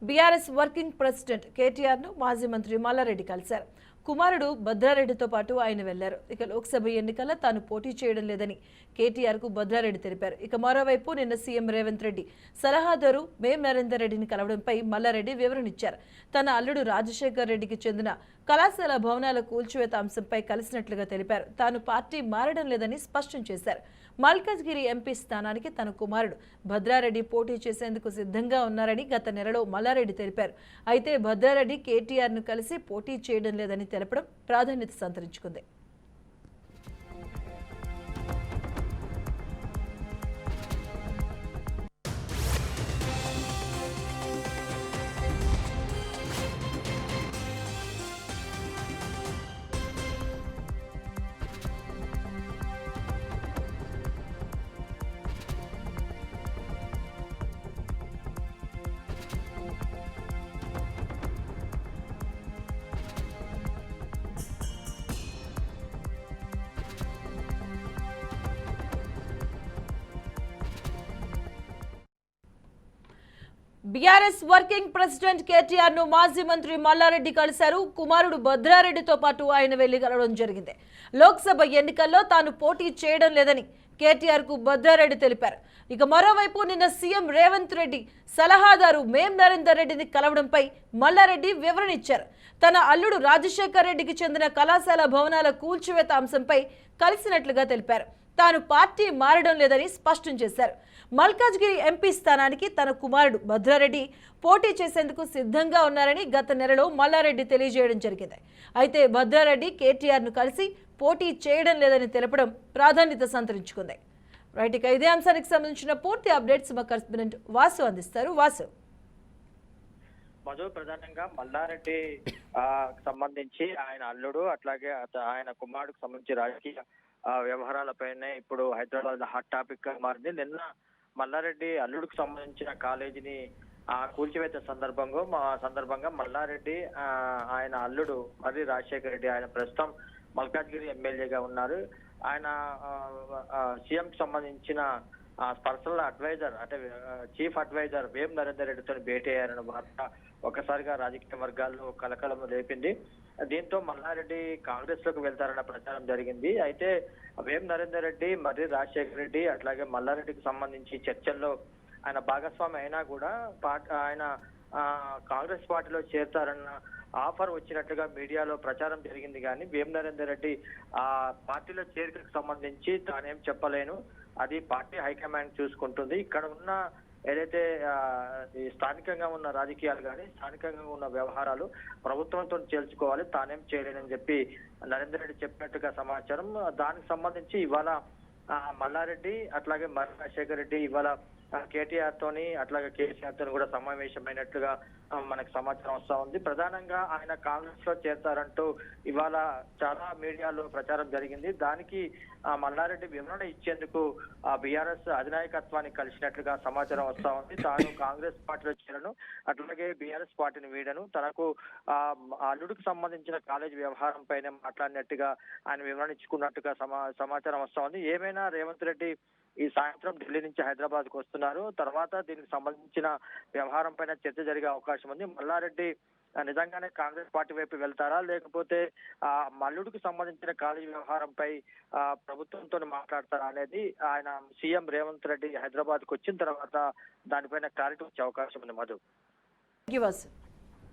BRS working president KTR ను మాజీ మంత్రి మల్లారెడ్డి కలిశారు. కుమారుడు భద్రారెడ్డితో పాటు ఆయన వెళ్లారు. ఇక లోక్సభ ఎన్నికల్లో తాను పోటీ చేయడం లేదని కేటీఆర్ కు భద్రారెడ్డి తెలిపారు. ఇక మరోవైపు నిన్న సీఎం రేవంత్ రెడ్డి సలహాదారు మేం నరేందర్ రెడ్డిని కలవడంపై మల్లారెడ్డి వివరణ ఇచ్చారు. తన అల్లుడు రాజశేఖర్ రెడ్డికి చెందిన కళాశాల భవనాల కూల్చివేత అంశంపై కలిసినట్లుగా తెలిపారు. తాను పార్టీ మారడం లేదని స్పష్టం చేశారు. మల్కాజ్గిరి ఎంపీ స్థానానికి తన కుమారుడు భద్రారెడ్డి పోటీ చేసేందుకు సిద్ధంగా ఉన్నారని గత నెలలో మల్లారెడ్డి తెలిపారు. అయితే భద్రారెడ్డి కేటీఆర్ ను కలిసి పోటీ చేయడం లేదని తెలపడం ప్రాధాన్యత సంతరించుకుంది. బీఆర్ఎస్ వర్కింగ్ ప్రెసిడెంట్ కేటీఆర్ ను మాజీ మంత్రి మల్లారెడ్డి కలిశారు. కుమారుడు భద్రారెడ్డితో పాటు ఆయన వెళ్లి కలవడం జరిగింది. లోక్సభ ఎన్నికల్లో తాను పోటీ చేయడం లేదని కేటీఆర్ కు భద్రారెడ్డి తెలిపారు. ఇక మరోవైపు నిన్న సీఎం రేవంత్ రెడ్డి సలహాదారు మేం నరేందర్ రెడ్డిని కలవడంపై మల్లారెడ్డి వివరణ ఇచ్చారు. తన అల్లుడు రాజశేఖర్ రెడ్డికి చెందిన కళాశాల భవనాల కూల్చివేత అంశంపై కలిసినట్లుగా తెలిపారు. తాను పార్టీ మారడం లేదని స్పష్టం చేశారు. మల్కాజ్గిరి ఎంపీ స్థానానికి తన కుమారుడు భద్రారెడ్డి పోటీ చేసేందుకు సిద్ధంగా ఉన్నారని గత నెలలో మల్లారెడ్డి తెలియజేయడం జరిగింది. అయితే భద్రారెడ్డి కేటీఆర్ ను కలిసి పోటీ చేయడం లేదని తెలపడం ప్రాధాన్యత సంతరించుకుంది. రైట్, ఇక ఇదే అంశానికి సంబంధించిన పూర్తి అప్డేట్స్ మా కరెస్పాండెంట్ వాసు అందిస్తారు. వాసు. మధు, ప్రధానంగా మల్లారెడ్డి సంబంధించి ఆయన అల్లుడు అట్లాగే ఆయన కుమారుడికి సంబంధించి రాజకీయ వ్యవహారాలపైనే ఇప్పుడు హైదరాబాద్ హాట్ టాపిక్ గా మారింది. నిన్న మల్లారెడ్డి అల్లుడికి సంబంధించిన కాలేజీని కూల్చివేత సందర్భంగా మల్లారెడ్డి ఆయన అల్లుడు మరి రాజశేఖర్ రెడ్డి ఆయన ప్రస్తుతం మల్కాజ్గిరి ఎమ్మెల్యేగా ఉన్నారు. ఆయన సీఎం కి సంబంధించిన పర్సనల్ అడ్వైజర్ అంటే చీఫ్ అడ్వైజర్ వేం నరేందర్ రెడ్డితో భేటీ అయ్యారన్న వార్త ఒక్కసారిగా రాజకీయ వర్గాల్లో కలకలం లేపింది. దీంతో మల్లారెడ్డి కాంగ్రెస్ లోకి వెళ్తారన్న ప్రచారం జరిగింది. అయితే వేం నరేందర్ రెడ్డి మరి రాజశేఖర్ రెడ్డి అట్లాగే మల్లారెడ్డికి సంబంధించి చర్చల్లో ఆయన భాగస్వామి అయినా కూడా ఆయన కాంగ్రెస్ పార్టీలో చేరతారన్న ఆఫర్ వచ్చినట్లుగా మీడియాలో ప్రచారం జరిగింది. కానీ వేం నరేందర్ రెడ్డి ఆ పార్టీలో చేరికకు సంబంధించి తానేం చెప్పలేను, అది పార్టీ హైకమాండ్ చూసుకుంటుంది. ఇక్కడ ఉన్న ఏదైతే స్థానికంగా ఉన్న రాజకీయాలు కానీ స్థానికంగా ఉన్న వ్యవహారాలు ప్రభుత్వంతో చేల్చుకోవాలి, తానేం చేయలేనని చెప్పి నరేందర్ రెడ్డి చెప్పినట్టుగా సమాచారం. దానికి సంబంధించి ఇవాళ మల్లారెడ్డి అట్లాగే మరి రాజశేఖర్ రెడ్డి ఇవాళ కేటీఆర్ తోని అట్లాగే కేసీఆర్ తోని కూడా సమావేశమైనట్లుగా మనకు సమాచారం వస్తా ఉంది. ప్రధానంగా ఆయన కాంగ్రెస్ లో చేరతారంటూ ఇవాళ చాలా మీడియాలో ప్రచారం జరిగింది. దానికి మల్లారెడ్డి వివరణ ఇచ్చేందుకు బీఆర్ఎస్ అధినాయకత్వాన్ని కలిసినట్లుగా సమాచారం వస్తా ఉంది. తాను కాంగ్రెస్ పార్టీలో చేరను, అట్లాగే బీఆర్ఎస్ పార్టీని వీడను, తనకు అల్లుడికి సంబంధించిన కాలేజీ వ్యవహారం పైన మాట్లాడినట్టుగా ఆయన వివరణ ఇచ్చుకున్నట్టుగా సమాచారం వస్తా ఉంది. ఏమైనా రేవంత్ రెడ్డి ఈ సాయంత్రం ఢిల్లీ నుంచి హైదరాబాద్ కు వస్తున్నారు. తర్వాత దీనికి సంబంధించిన వ్యవహారం పైన చర్చ జరిగే అవకాశం ఉంది. మల్లారెడ్డి నిజంగానే కాంగ్రెస్ పార్టీ వైపు వెళ్తారా, లేకపోతే మల్లుడికి సంబంధించిన కాలేజీ వ్యవహారంపై ప్రభుత్వంతో మాట్లాడతారా అనేది ఆయన సీఎం రేవంత్ రెడ్డి హైదరాబాద్ కు వచ్చిన తర్వాత దానిపైన క్లారిటీ వచ్చే అవకాశం ఉంది. మధు.